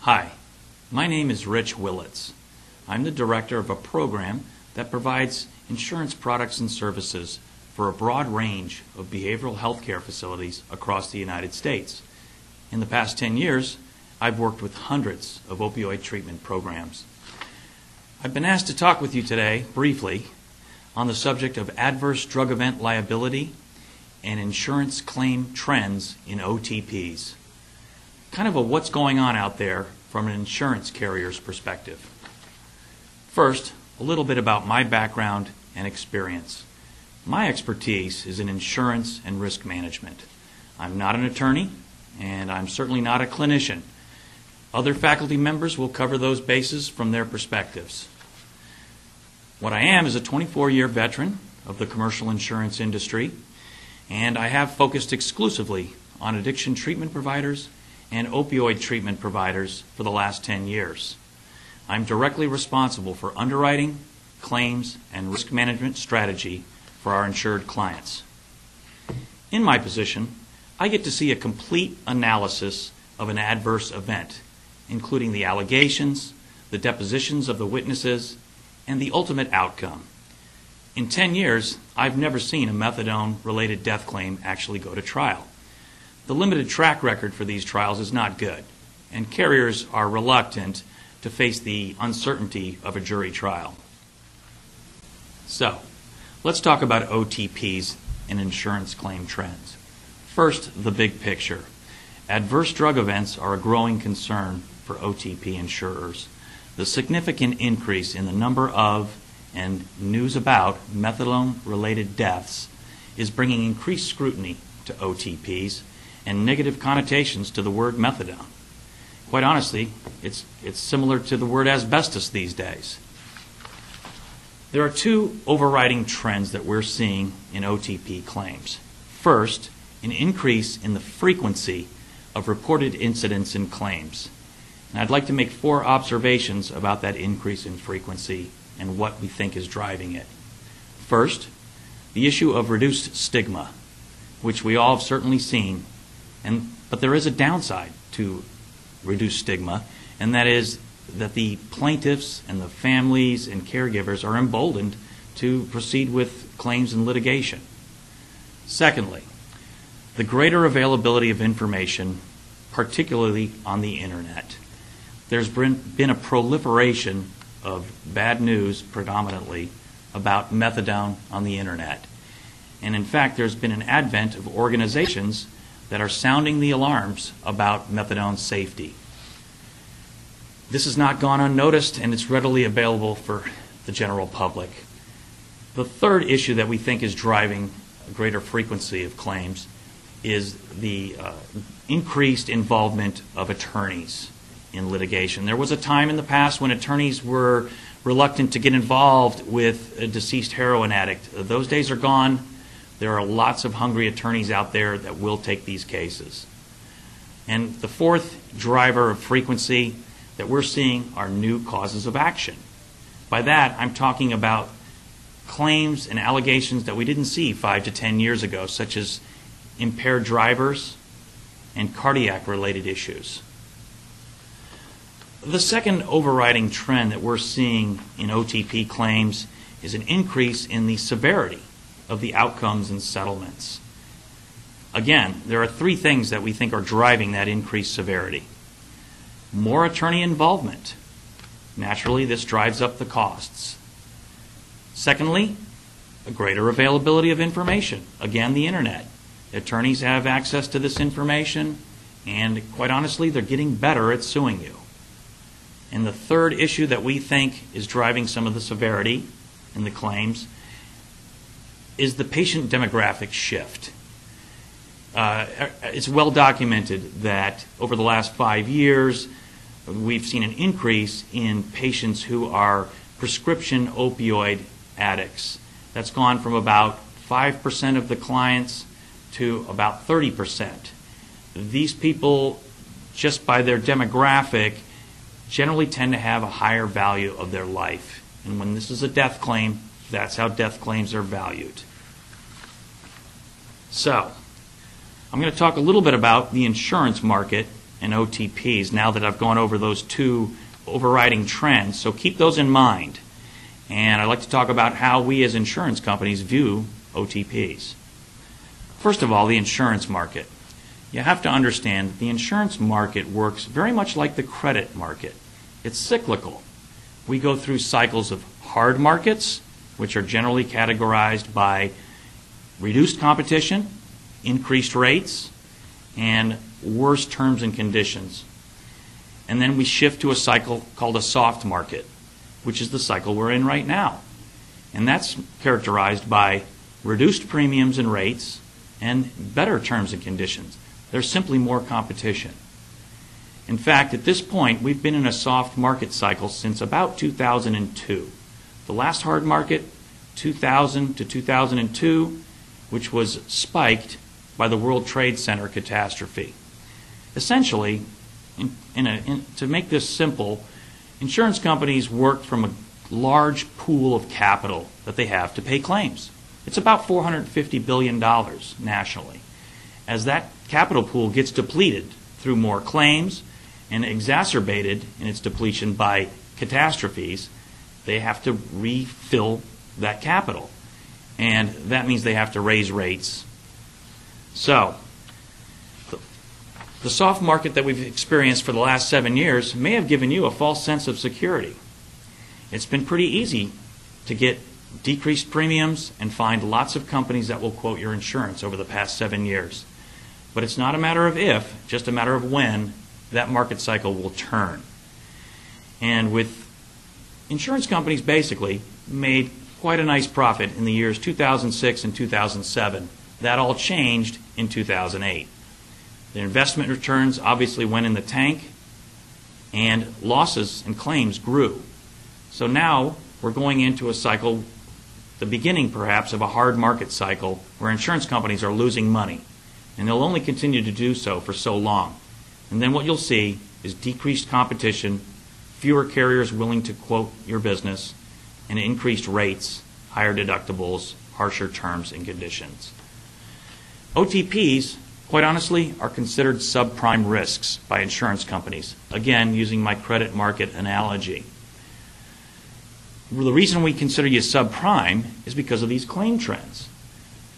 Hi, my name is Rich Willett. I'm the director of a program that provides insurance products and services for a broad range of behavioral health care facilities across the United States. In the past 10 years, I've worked with hundreds of opioid treatment programs. I've been asked to talk with you today, briefly, on the subject of adverse drug event liability and insurance claim trends in OTPs. Kind of a what's going on out there from an insurance carrier's perspective. First, a little bit about my background and experience. My expertise is in insurance and risk management. I'm not an attorney, and I'm certainly not a clinician. Other faculty members will cover those bases from their perspectives. What I am is a 24-year veteran of the commercial insurance industry, and I have focused exclusively on addiction treatment providers and opioid treatment providers for the last 10 years. I'm directly responsible for underwriting, claims, and risk management strategy for our insured clients. In my position, I get to see a complete analysis of an adverse event, including the allegations, the depositions of the witnesses, and the ultimate outcome. In 10 years, I've never seen a methadone-related death claim actually go to trial. The limited track record for these trials is not good, and carriers are reluctant to face the uncertainty of a jury trial. So, let's talk about OTPs and insurance claim trends. First, the big picture. Adverse drug events are a growing concern for OTP insurers. The significant increase in the number of and news about methadone-related deaths is bringing increased scrutiny to OTPs and negative connotations to the word methadone. Quite honestly, it's similar to the word asbestos these days. There are two overriding trends that we're seeing in OTP claims. First, an increase in the frequency of reported incidents in claims. And I'd like to make 4 observations about that increase in frequency and what we think is driving it. First, the issue of reduced stigma, which we all have certainly seen, but there is a downside to reduced stigma, and that is that the plaintiffs and the families and caregivers are emboldened to proceed with claims and litigation. Secondly, the greater availability of information, particularly on the internet. There's been a proliferation of bad news, predominantly, about methadone on the internet. And in fact, there's been an advent of organizations that are sounding the alarms about methadone safety. This has not gone unnoticed, and it's readily available for the general public. The third issue that we think is driving a greater frequency of claims is the increased involvement of attorneys in litigation. There was a time in the past when attorneys were reluctant to get involved with a deceased heroin addict. Those days are gone. There are lots of hungry attorneys out there that will take these cases. And the fourth driver of frequency that we're seeing are new causes of action. By that, I'm talking about claims and allegations that we didn't see 5 to 10 years ago, such as impaired drivers and cardiac-related issues. The second overriding trend that we're seeing in OTP claims is an increase in the severity of the outcomes and settlements. Again, there are 3 things that we think are driving that increased severity. More attorney involvement. Naturally, this drives up the costs. Secondly, a greater availability of information. Again, the internet. Attorneys have access to this information, and quite honestly, they're getting better at suing you. And the third issue that we think is driving some of the severity in the claims is the patient demographic shift. It's well documented that over the last 5 years, we've seen an increase in patients who are prescription opioid addicts. That's gone from about 5% of the clients to about 30%. These people, just by their demographic, generally tend to have a higher value of their life. And when this is a death claim, that's how death claims are valued. So, I'm going to talk a little bit about the insurance market and OTPs now that I've gone over those two overriding trends, so keep those in mind. And I'd like to talk about how we as insurance companies view OTPs. First of all, the insurance market. You have to understand that the insurance market works very much like the credit market. It's cyclical. We go through cycles of hard markets, which are generally categorized by reduced competition, increased rates, and worse terms and conditions. And then we shift to a cycle called a soft market, which is the cycle we're in right now. And that's characterized by reduced premiums and rates and better terms and conditions. There's simply more competition. In fact, at this point, we've been in a soft market cycle since about 2002. The last hard market, 2000 to 2002, which was spiked by the World Trade Center catastrophe. Essentially, to make this simple, insurance companies work from a large pool of capital that they have to pay claims. It's about $450 billion nationally. As that capital pool gets depleted through more claims and exacerbated in its depletion by catastrophes, they have to refill that capital. And that means they have to raise rates. So, the soft market that we've experienced for the last 7 years may have given you a false sense of security. It's been pretty easy to get decreased premiums and find lots of companies that will quote your insurance over the past 7 years. But it's not a matter of if, just a matter of when that market cycle will turn. And with insurance companies basically made quite a nice profit in the years 2006 and 2007. That all changed in 2008. The investment returns obviously went in the tank, and losses and claims grew. So now we're going into a cycle, the beginning perhaps of a hard market cycle, where insurance companies are losing money. And they'll only continue to do so for so long. And then what you'll see is decreased competition, fewer carriers willing to quote your business, and increased rates, higher deductibles, harsher terms and conditions. OTPs, quite honestly, are considered subprime risks by insurance companies. Again, using my credit market analogy. The reason we consider you subprime is because of these claim trends.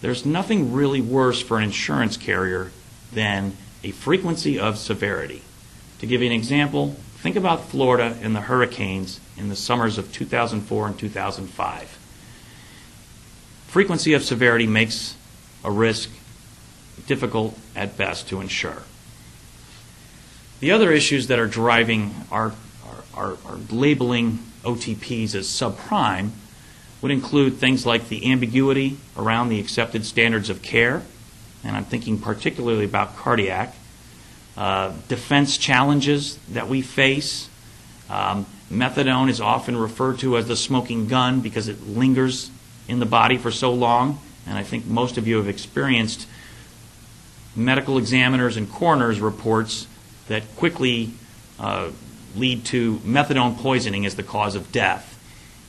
There's nothing really worse for an insurance carrier than a frequency of severity. To give you an example, think about Florida and the hurricanes in the summers of 2004 and 2005. Frequency of severity makes a risk difficult at best to insure. The other issues that are driving our labeling OTPs as subprime would include things like the ambiguity around the accepted standards of care, and I'm thinking particularly about cardiac, defense challenges that we face. Methadone is often referred to as the smoking gun because it lingers in the body for so long, and I think most of you have experienced medical examiners and coroners' reports that quickly lead to methadone poisoning as the cause of death,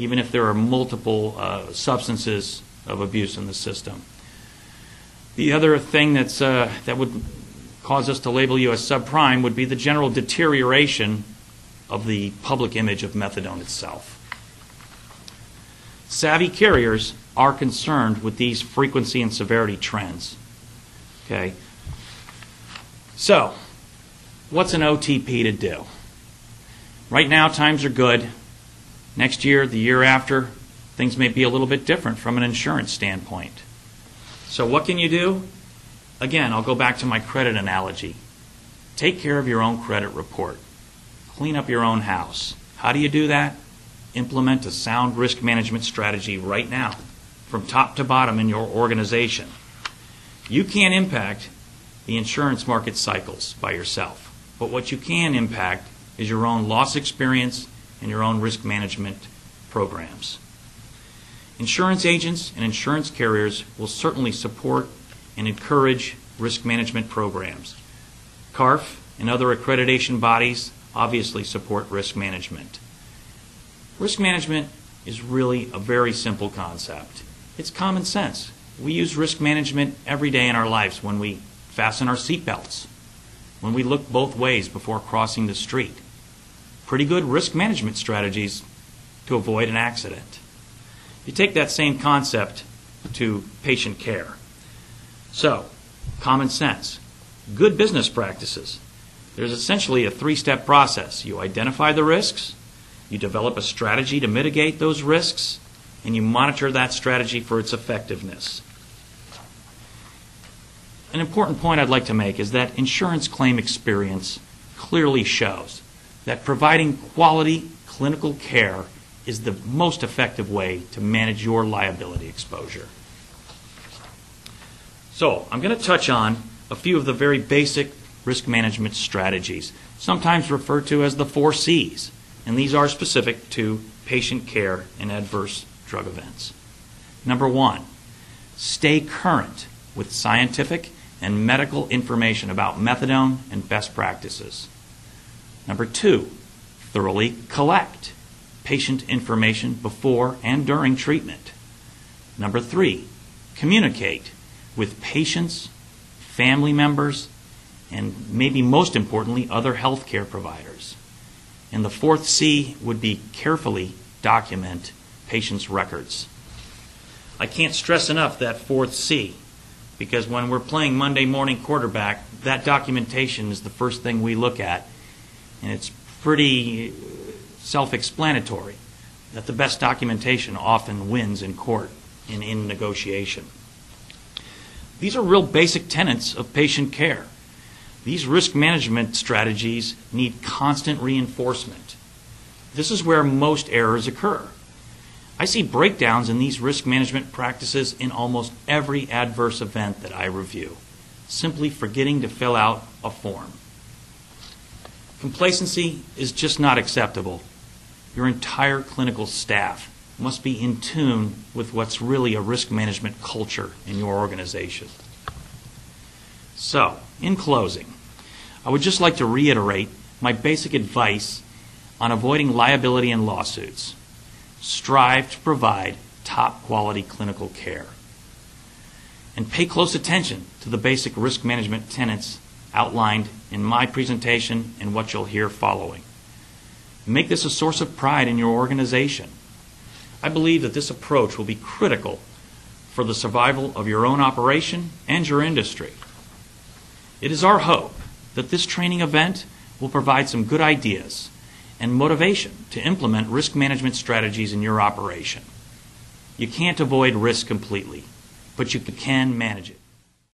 even if there are multiple substances of abuse in the system. The other thing that would cause us to label you as subprime would be the general deterioration of the public image of methadone itself. Savvy carriers are concerned with these frequency and severity trends. Okay. So, what's an OTP to do? Right now, times are good. Next year, the year after, things may be a little bit different from an insurance standpoint. So what can you do? Again, I'll go back to my credit analogy. Take care of your own credit report. Clean up your own house. How do you do that? Implement a sound risk management strategy right now, from top to bottom in your organization. You can't impact the insurance market cycles by yourself, but what you can impact is your own loss experience and your own risk management programs. Insurance agents and insurance carriers will certainly support and encourage risk management programs. CARF and other accreditation bodies obviously support risk management. Risk management is really a very simple concept. It's common sense. We use risk management every day in our lives when we fasten our seatbelts, when we look both ways before crossing the street. Pretty good risk management strategies to avoid an accident. You take that same concept to patient care. So, common sense, good business practices. There's essentially a three-step process. You identify the risks, you develop a strategy to mitigate those risks, and you monitor that strategy for its effectiveness. An important point I'd like to make is that insurance claim experience clearly shows that providing quality clinical care is the most effective way to manage your liability exposure. So, I'm going to touch on a few of the very basic risk management strategies, sometimes referred to as the 4 C's, and these are specific to patient care and adverse drug events. Number 1, stay current with scientific and medical information about methadone and best practices. Number 2, thoroughly collect patient information before and during treatment. Number 3, communicate with patients, family members, and maybe most importantly, other healthcare providers. And the 4th C would be carefully document patients' records. I can't stress enough that 4th C, because when we're playing Monday morning quarterback, that documentation is the first thing we look at, and it's pretty self-explanatory that the best documentation often wins in court and in negotiation. These are real basic tenets of patient care. These risk management strategies need constant reinforcement. This is where most errors occur. I see breakdowns in these risk management practices in almost every adverse event that I review, simply forgetting to fill out a form. Complacency is just not acceptable. Your entire clinical staff must be in tune with what's really a risk management culture in your organization. So, in closing, I would just like to reiterate my basic advice on avoiding liability and lawsuits. Strive to provide top quality clinical care. And pay close attention to the basic risk management tenets outlined in my presentation and what you'll hear following. Make this a source of pride in your organization. I believe that this approach will be critical for the survival of your own operation and your industry. It is our hope that this training event will provide some good ideas and motivation to implement risk management strategies in your operation. You can't avoid risk completely, but you can manage it.